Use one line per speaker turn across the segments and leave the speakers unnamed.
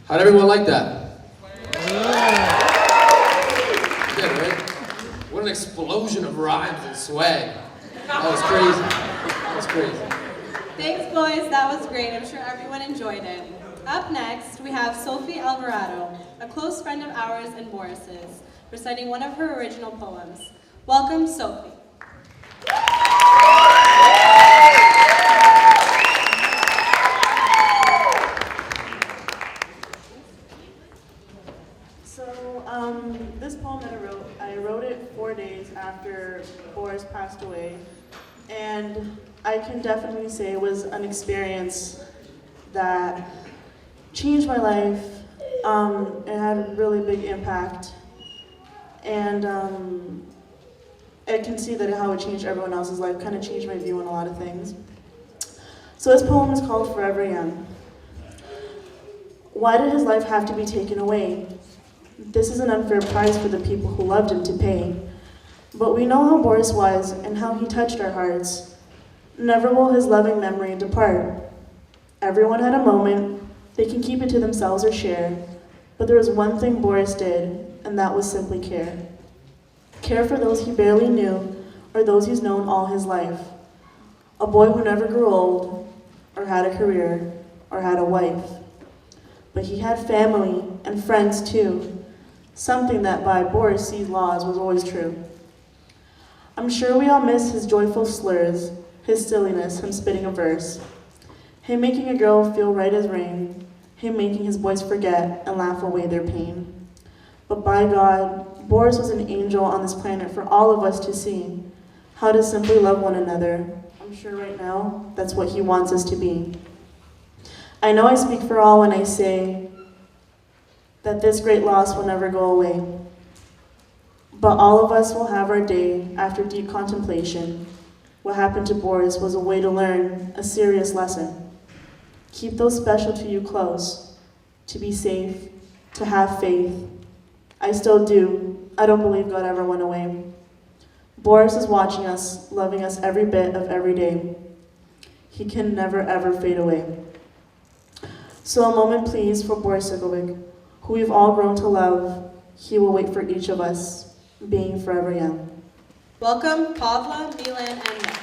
How'd everyone like that? Yeah, right? What an explosion of rhymes and swag. That was crazy. That was crazy.
Thanks, boys. That was great. I'm sure everyone enjoyed it. Up next, we have Sophie Alvarado, a close friend of ours and Boris's, reciting one of her original poems. Welcome, Sophie.
This poem that I wrote it 4 days after Boris passed away, and I can definitely say it was an experience that changed my life. It had a really big impact, and I can see that how it changed everyone else's life, kind of changed my view on a lot of things. So this poem is called Forever Young. Why did his life have to be taken away? This is an unfair price for the people who loved him to pay. But we know how Boris was and how he touched our hearts. Never will his loving memory depart. Everyone had a moment. They can keep it to themselves or share. But there was one thing Boris did, and that was simply care. Care for those he barely knew, or those he's known all his life. A boy who never grew old, or had a career, or had a wife. But he had family and friends too. Something that by Boris C's laws was always true. I'm sure we all miss his joyful slurs, his silliness, him spitting a verse, him making a girl feel right as rain, him making his boys forget and laugh away their pain. But by God, Boris was an angel on this planet for all of us to see, how to simply love one another. I'm sure right now, that's what he wants us to be. I know I speak for all when I say that this great loss will never go away. But all of us will have our day after deep contemplation. What happened to Boris was a way to learn a serious lesson. Keep those special to you close, to be safe, to have faith. I still do. I don't believe God ever went away. Boris is watching us, loving us every bit of every day. He can never ever fade away. So a moment please for Boris Cikovic, who we've all grown to love. He will wait for each of us, being forever young.
Welcome, Pavla, Milan, and Nick.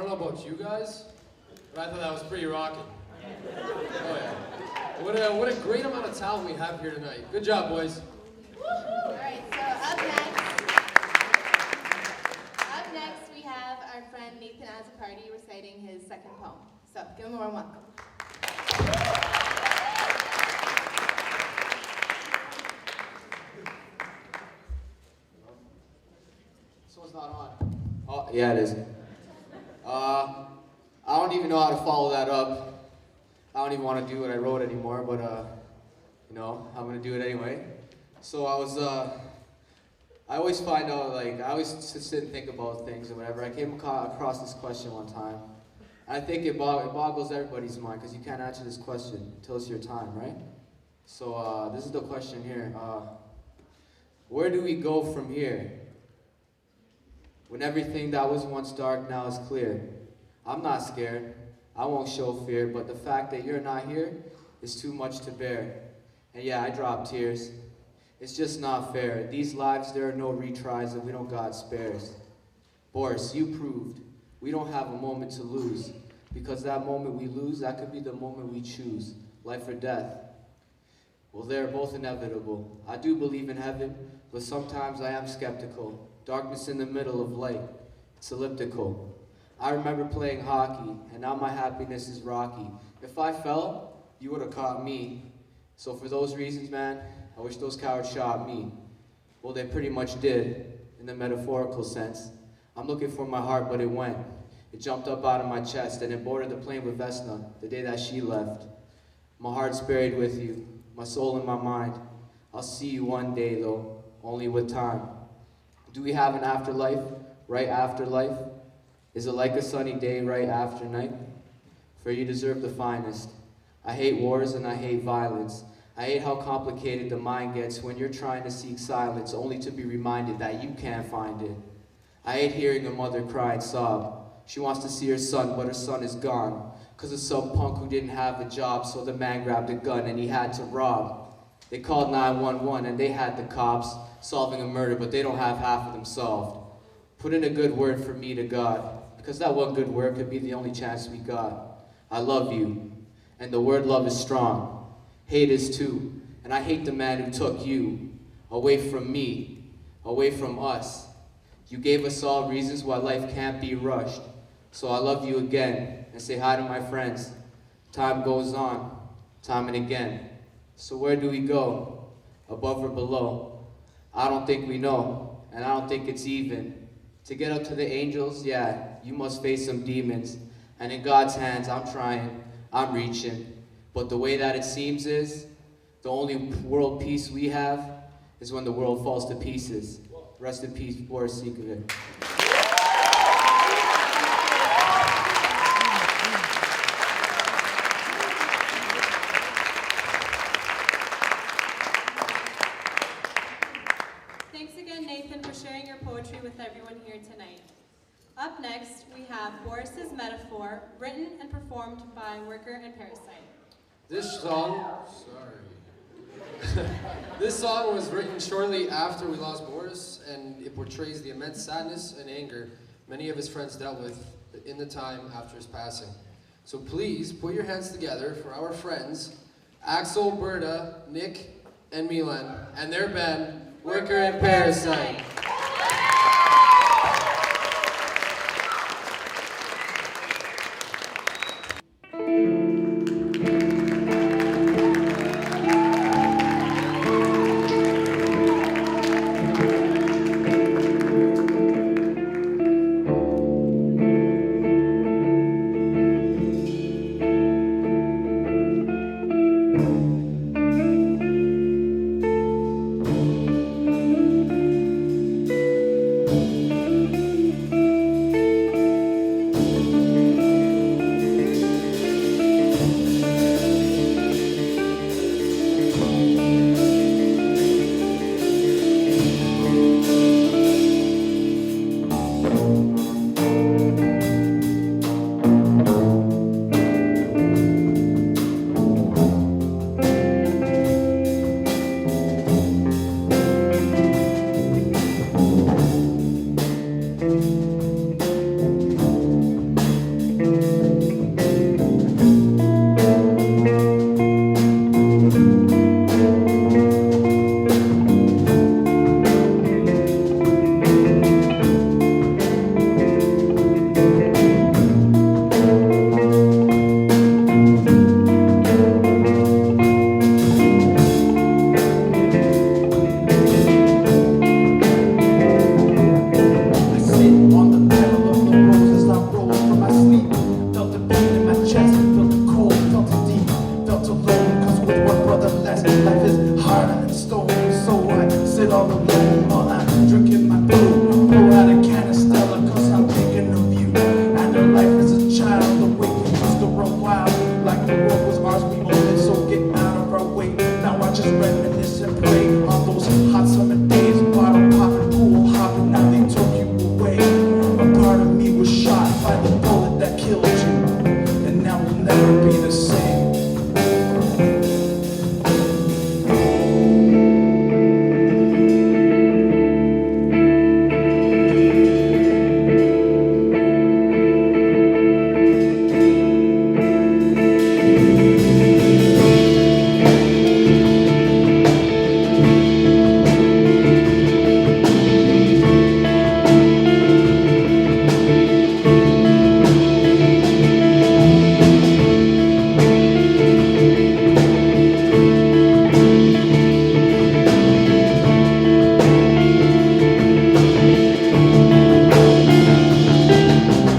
don't know about you guys, but I thought that was pretty rocking. Oh yeah. What a great amount of talent we have here tonight. Good job, boys.
Alright, so up next we have our friend Nathan Azzapardi reciting his second poem. So give him a warm welcome.
This one's not on. Oh, yeah, it is. I don't even know how to follow that up. I don't even want to do what I wrote anymore, but, I'm going to do it anyway. So I always find out, I always sit and think about things and whatever. I came across this question one time. I think it boggles everybody's mind because you can't answer this question until it's your time, right? So this is the question here. Where do we go from here? When everything that was once dark now is clear. I'm not scared. I won't show fear, but the fact that you're not here is too much to bear. And yeah, I drop tears. It's just not fair. These lives, there are no retries and we don't got spares. Boris, you proved we don't have a moment to lose, because that moment we lose, that could be the moment we choose, life or death. Well, they're both inevitable. I do believe in heaven, but sometimes I am skeptical. Darkness in the middle of light, it's elliptical. I remember playing hockey, and now my happiness is rocky. If I fell, you would have caught me. So for those reasons, man, I wish those cowards shot me. Well, they pretty much did, in the metaphorical sense. I'm looking for my heart, but it went. It jumped up out of my chest, and it boarded the plane with Vesna the day that she left. My heart's buried with you, my soul and my mind. I'll see you one day, though, only with time. Do we have an afterlife, right after life? Is it like a sunny day right after night? For you deserve the finest. I hate wars and I hate violence. I hate how complicated the mind gets when you're trying to seek silence only to be reminded that you can't find it. I hate hearing a mother cry and sob. She wants to see her son, but her son is gone. Cause of some punk who didn't have a job, so the man grabbed a gun and he had to rob. They called 911 and they had the cops solving a murder, but they don't have half of them solved. Put in a good word for me to God, because that one good word could be the only chance we got. I love you, and the word love is strong. Hate is too, and I hate the man who took you away from me, away from us. You gave us all reasons why life can't be rushed. So I love you again, and say hi to my friends. Time goes on, time and again. So where do we go? Above or below? I don't think we know, and I don't think it's even. To get up to the angels, yeah, you must face some demons. And in God's hands, I'm trying, I'm reaching. But the way that it seems is, the only world peace we have is when the world falls to pieces. Rest in peace, Boris Cikovic.
Thanks again, Nathan, for sharing your poetry with everyone here tonight. Up next, we have Boris's Metaphor, written and performed by Worker and Parasite.
This song was written shortly after we lost Boris, and it portrays the immense sadness and anger many of his friends dealt with in the time after his passing. So please put your hands together for our friends, Axel, Berta, Nick, and Milan, and their band, Worker and Parasite.
never be the same.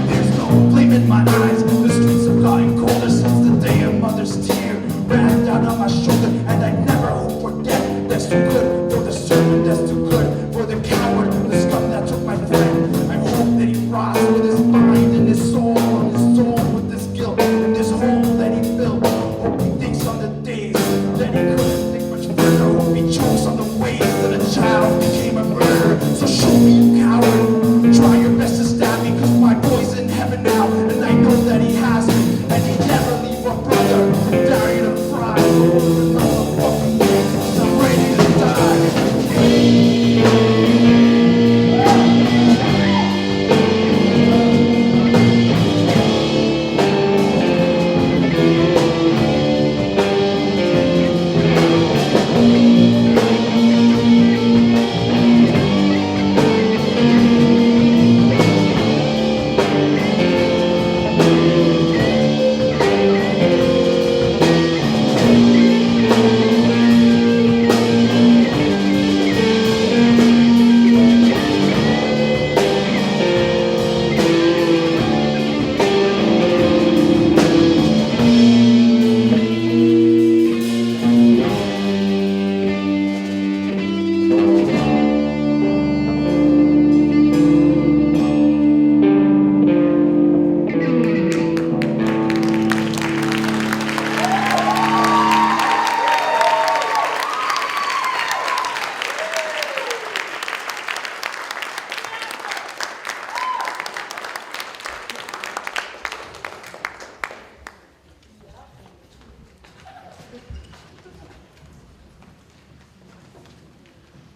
There's no flame in my eyes. The streets have gotten colder since the day a mother's tear ran down on my shoulder. And I never hope for death. That's too good for the servant. That's too good for the coward, the scum that took my friend. I hope that he rots with his mind and his soul with this guilt and this hole that he filled. Hope he thinks on the days that he couldn't think much further. Hope he chokes on the ways that a child became a murderer. So show me, you coward. Try your best to stab me, cause my boy's in heaven now, and I know that he has me, and he'd never leave a brother dying of pride over another fucking day, cause I'm ready to die.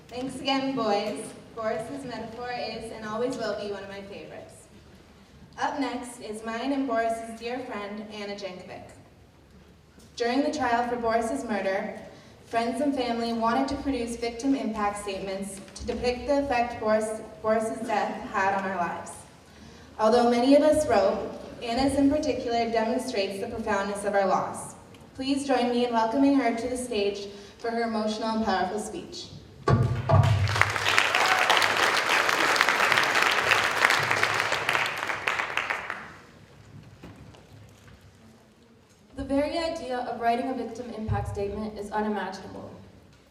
Thanks again, boys. Boris's metaphor is and always will be one of my favorites. Up next is mine and Boris's dear friend, Anna Jankovic. During the trial for Boris's murder, friends and family wanted to produce victim impact statements to depict the effect Boris's death had on our lives. Although many of us wrote, Anna's in particular demonstrates the profoundness of our loss. Please join me in welcoming her to the stage for her emotional and powerful speech.
The very idea of writing a victim impact statement is unimaginable.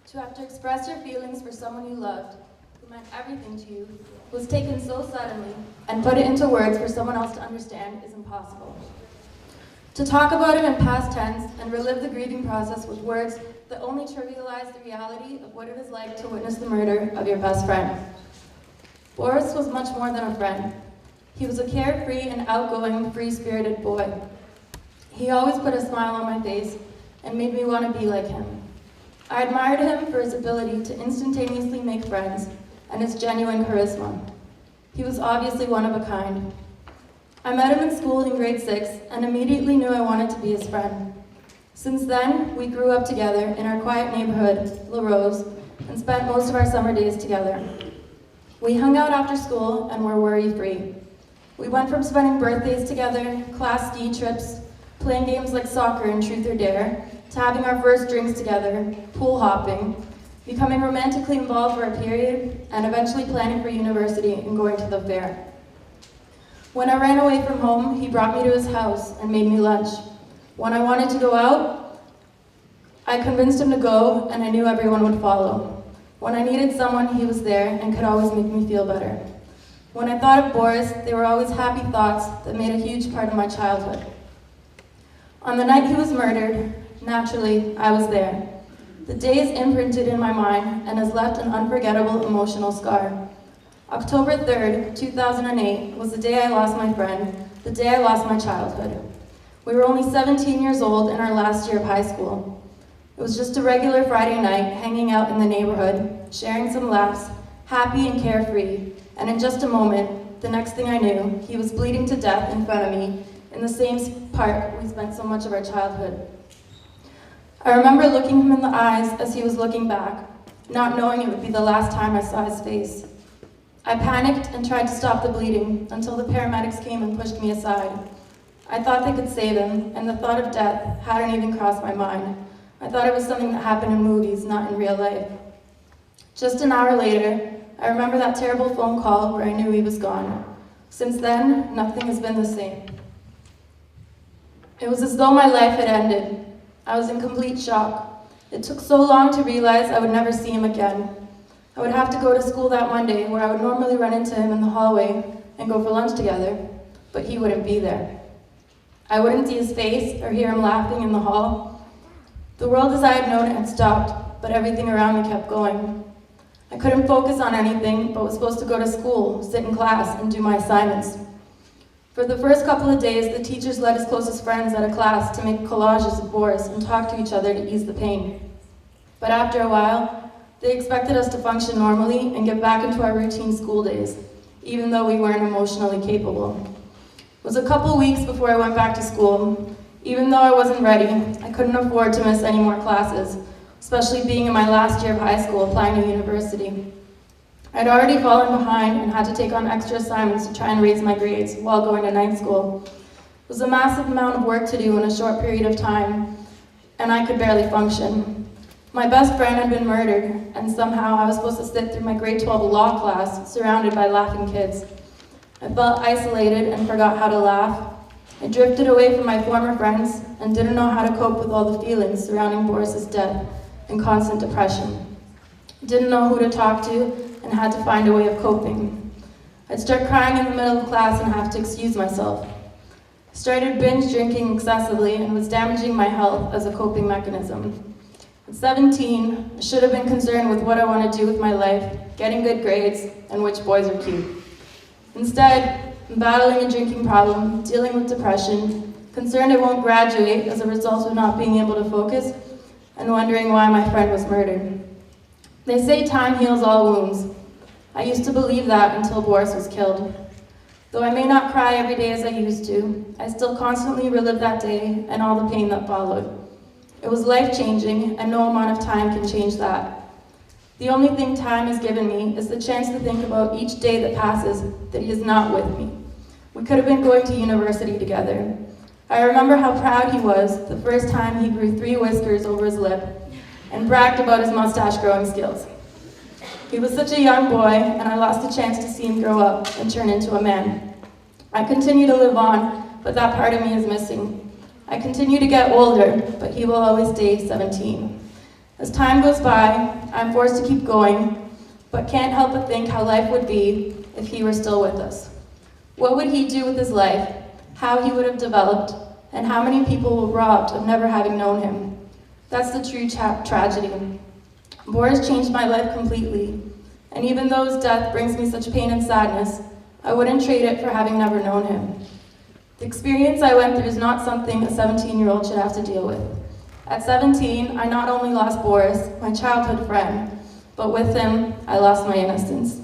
To have to express your feelings for someone you loved, who meant everything to you, was taken so suddenly, and put it into words for someone else to understand is impossible. To talk about it in past tense and relive the grieving process with words that only trivialize the reality of what it is like to witness the murder of your best friend. Boris was much more than a friend. He was a carefree and outgoing, free-spirited boy. He always put a smile on my face and made me want to be like him. I admired him for his ability to instantaneously make friends and his genuine charisma. He was obviously one of a kind. I met him in school in grade 6 and immediately knew I wanted to be his friend. Since then, we grew up together in our quiet neighborhood, La Rose, and spent most of our summer days together. We hung out after school and were worry-free. We went from spending birthdays together, class ski trips, playing games like soccer and Truth or Dare, to having our first drinks together, pool hopping, becoming romantically involved for a period, and eventually planning for university and going to the fair. When I ran away from home, he brought me to his house and made me lunch. When I wanted to go out, I convinced him to go, and I knew everyone would follow. When I needed someone, he was there and could always make me feel better. When I thought of Boris, they were always happy thoughts that made a huge part of my childhood. On the night he was murdered, naturally, I was there. The day is imprinted in my mind and has left an unforgettable emotional scar. October 3rd, 2008 was the day I lost my friend, the day I lost my childhood. We were only 17 years old in our last year of high school. It was just a regular Friday night, hanging out in the neighborhood, sharing some laughs, happy and carefree, and in just a moment, the next thing I knew, he was bleeding to death in front of me in the same park we spent so much of our childhood. I remember looking him in the eyes as he was looking back, not knowing it would be the last time I saw his face. I panicked and tried to stop the bleeding until the paramedics came and pushed me aside. I thought they could save him, and the thought of death hadn't even crossed my mind. I thought it was something that happened in movies, not in real life. Just an hour later, I remember that terrible phone call where I knew he was gone. Since then, nothing has been the same. It was as though my life had ended. I was in complete shock. It took so long to realize I would never see him again. I would have to go to school that Monday, where I would normally run into him in the hallway and go for lunch together, but he wouldn't be there. I wouldn't see his face or hear him laughing in the hall. The world as I had known it had stopped, but everything around me kept going. I couldn't focus on anything, but was supposed to go to school, sit in class, and do my assignments. For the first couple of days, the teachers let his closest friends out of class to make collages of Boris and talk to each other to ease the pain. But after a while, they expected us to function normally and get back into our routine school days, even though we weren't emotionally capable. It was a couple weeks before I went back to school. Even though I wasn't ready, I couldn't afford to miss any more classes, especially being in my last year of high school applying to university. I'd already fallen behind and had to take on extra assignments to try and raise my grades while going to night school. It was a massive amount of work to do in a short period of time, and I could barely function. My best friend had been murdered, and somehow I was supposed to sit through my grade 12 law class surrounded by laughing kids. I felt isolated and forgot how to laugh. I drifted away from my former friends and didn't know how to cope with all the feelings surrounding Boris's death and constant depression. Didn't know who to talk to and had to find a way of coping. I'd start crying in the middle of class and have to excuse myself. I started binge drinking excessively and was damaging my health as a coping mechanism. At 17, I should have been concerned with what I want to do with my life, getting good grades, and which boys are cute. Instead, I'm battling a drinking problem, dealing with depression, concerned I won't graduate as a result of not being able to focus, and wondering why my friend was murdered. They say time heals all wounds. I used to believe that until Boris was killed. Though I may not cry every day as I used to, I still constantly relive that day and all the pain that followed. It was life-changing, and no amount of time can change that. The only thing time has given me is the chance to think about each day that passes that he is not with me. We could have been going to university together. I remember how proud he was the first time he grew 3 whiskers over his lip and bragged about his mustache growing skills. He was such a young boy, and I lost the chance to see him grow up and turn into a man. I continue to live on, but that part of me is missing. I continue to get older, but he will always stay 17. As time goes by, I'm forced to keep going, but can't help but think how life would be if he were still with us. What would he do with his life, how he would have developed, and how many people were robbed of never having known him. That's the true tragedy. Boris changed my life completely, and even though his death brings me such pain and sadness, I wouldn't trade it for having never known him. The experience I went through is not something a 17-year-old should have to deal with. At 17, I not only lost Boris, my childhood friend, but with him, I lost my innocence.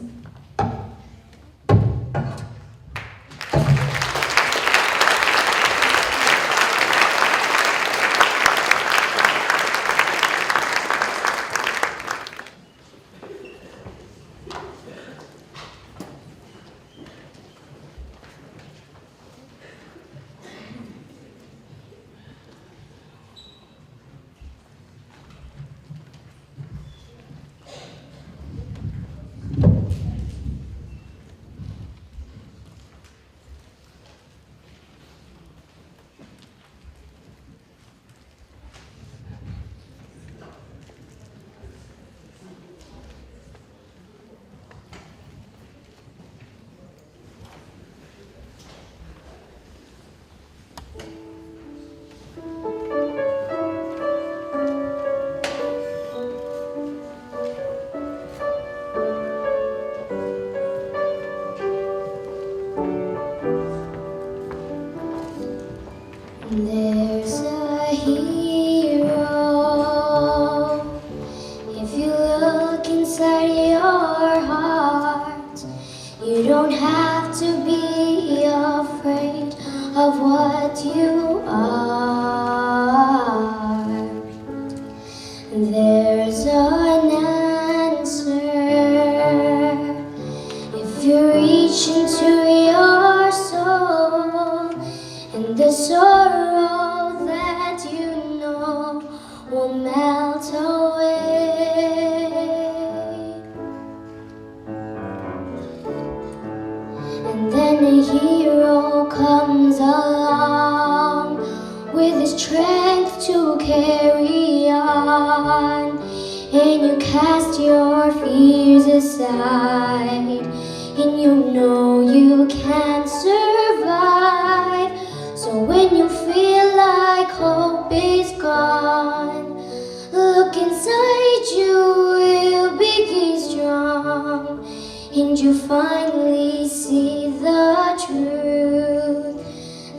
will melt away. And then a hero comes along with the strength to carry on, and you cast your fears aside, and you know you can't survive. So when you feel like hope is gone, look inside you, will be strong, and you finally see the truth,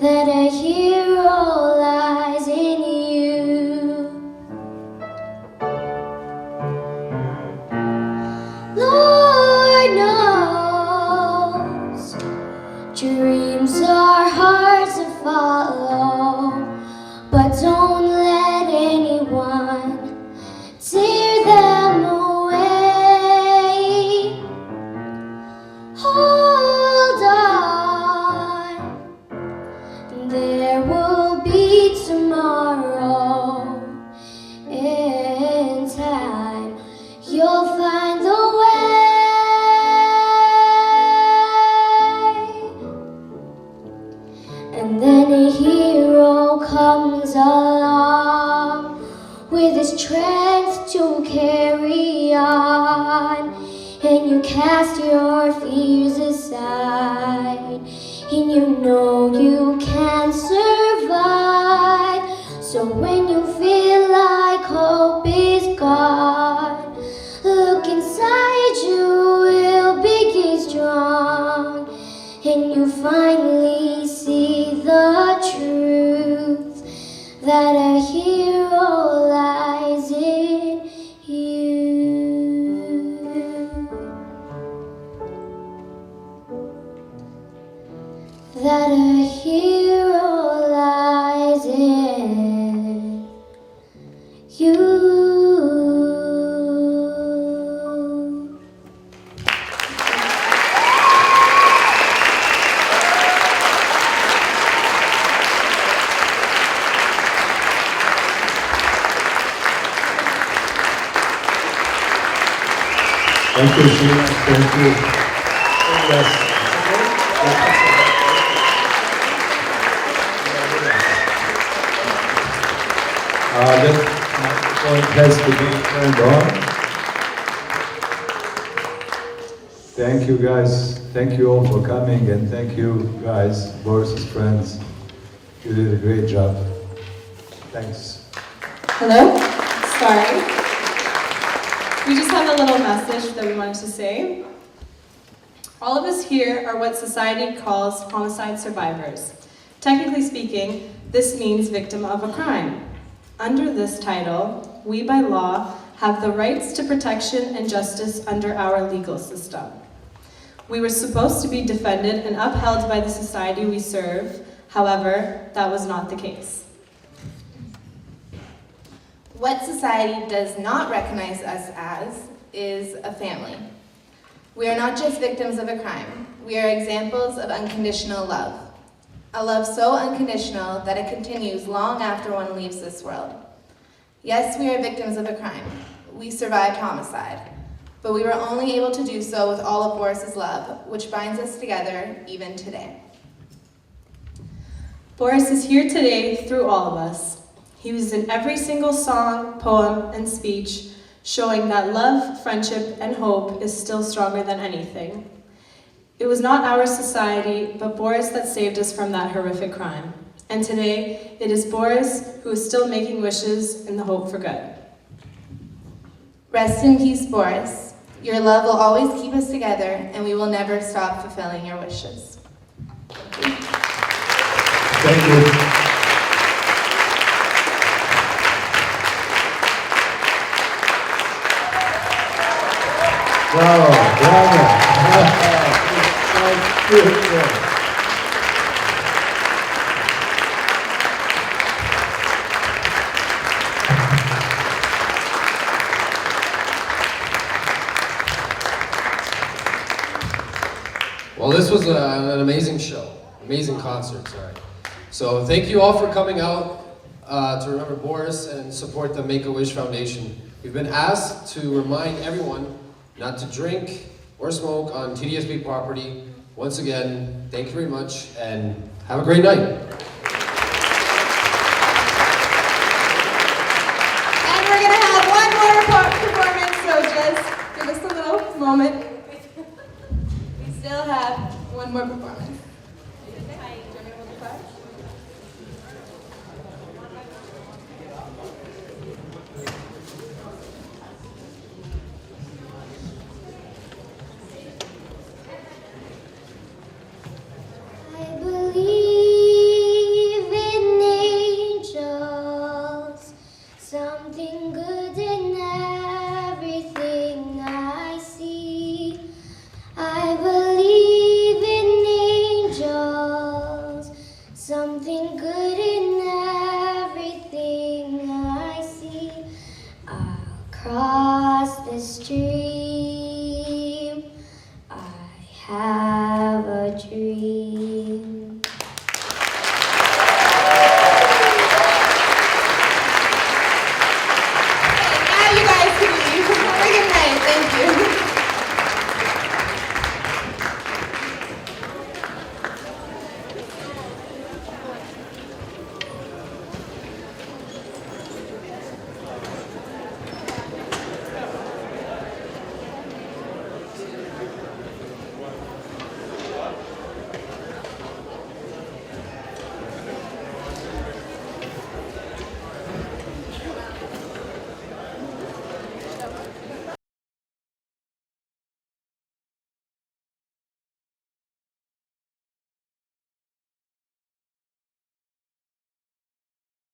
that a hero lies in you. Lord knows dreams are hard to follow, but don't let anyone tear them away. Hold on, there will be tomorrow. In time, you'll find the way. And then a hero comes along with the strength to carry on, and you cast your fears aside, and you know you can't survive. So when you feel like hope is gone, look inside you, will be strong, and you finally see the truth, that a hero lies in you. That a hero lies in you.
Thank you, Sheila. Thank you. Yes. That microphone has to be turned on. Thank you, guys. Thank you all for coming, and thank you, guys, Boris's friends. You did a great job. Thanks.
Hello? Sorry. We just have a little message that we wanted to say. All of us here are what society calls homicide survivors. Technically speaking, this means victim of a crime. Under this title, we by law have the rights to protection and justice under our legal system. We were supposed to be defended and upheld by the society we serve. However, that was not the case.
What society does not recognize us as is a family. We are not just victims of a crime. We are examples of unconditional love. A love so unconditional that it continues long after one leaves this world. Yes, we are victims of a crime. We survived homicide, but we were only able to do so with all of Boris's love, which binds us together even today.
Boris is here today through all of us. He was in every single song, poem, and speech, showing that love, friendship, and hope is still stronger than anything. It was not our society, but Boris that saved us from that horrific crime. And today, it is Boris who is still making wishes in the hope for good.
Rest in peace, Boris. Your love will always keep us together, and we will never stop fulfilling your wishes.
Thank you. Bravo, bravo. Beautiful.
Well, this was an amazing show, amazing concert, sorry. So thank you all for coming out. to remember Boris and support the Make-A-Wish Foundation. We've been asked to remind everyone not to drink or smoke on TDSB property. Once again, thank you very much and have a great night.
And we're going to have one more performance, so just give us a little moment. We still have one more performance.
I believe in angels, something good in everything I see. I believe in angels, something good in everything I see. I'll cross the street.